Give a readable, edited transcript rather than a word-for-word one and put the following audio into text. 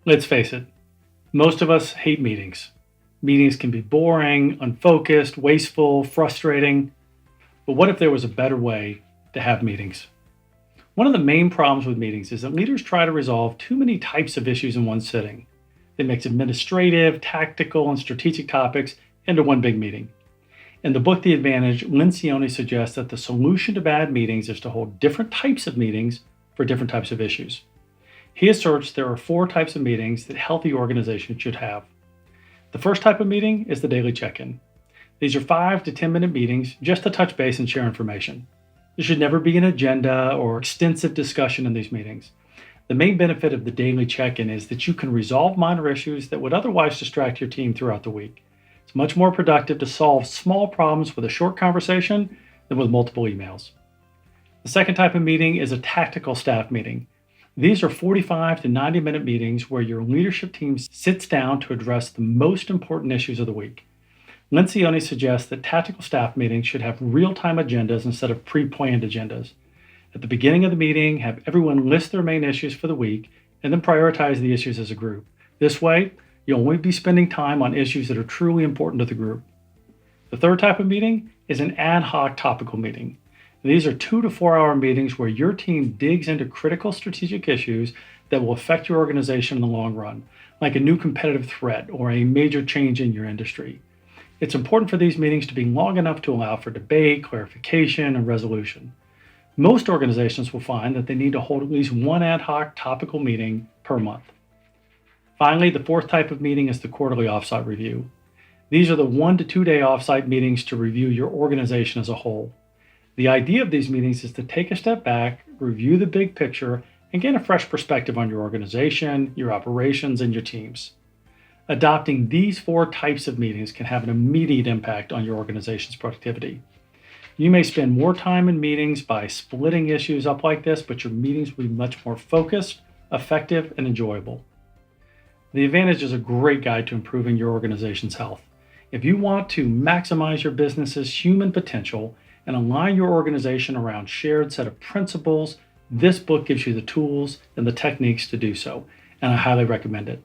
Let's face it, most of us hate meetings. Meetings can be boring, unfocused, wasteful, frustrating. But what if there was a better way to have meetings? One of the main problems with meetings is that leaders try to resolve too many types of issues in one sitting. They mix administrative, tactical, and strategic topics into one big meeting. In the book The Advantage, Lencioni suggests that the solution to bad meetings is to hold different types of meetings for different types of issues. He asserts there are 4 types of meetings that healthy organizations should have. The first type of meeting is the daily check-in. These are 5 to 10-minute meetings just to touch base and share information. There should never be an agenda or extensive discussion in these meetings. The main benefit of the daily check-in is that you can resolve minor issues that would otherwise distract your team throughout the week. It's much more productive to solve small problems with a short conversation than with multiple emails. The second type of meeting is a tactical staff meeting. These are 45 to 90-minute meetings where your leadership team sits down to address the most important issues of the week. Lencioni suggests that tactical staff meetings should have real-time agendas instead of pre-planned agendas. At the beginning of the meeting, have everyone list their main issues for the week and then prioritize the issues as a group. This way, you'll only be spending time on issues that are truly important to the group. The third type of meeting is an ad hoc topical meeting. These are 2 to 4 hour meetings where your team digs into critical strategic issues that will affect your organization in the long run, like a new competitive threat or a major change in your industry. It's important for these meetings to be long enough to allow for debate, clarification, and resolution. Most organizations will find that they need to hold at least 1 ad hoc topical meeting per month. Finally, the fourth type of meeting is the quarterly offsite review. These are the 1 to 2 day offsite meetings to review your organization as a whole. The idea of these meetings is to take a step back, review the big picture, and gain a fresh perspective on your organization, your operations, and your teams. Adopting these 4 types of meetings can have an immediate impact on your organization's productivity. You may spend more time in meetings by splitting issues up like this, but your meetings will be much more focused, effective, and enjoyable. The Advantage is a great guide to improving your organization's health. If you want to maximize your business's human potential and align your organization around a shared set of principles, this book gives you the tools and the techniques to do so, and I highly recommend it.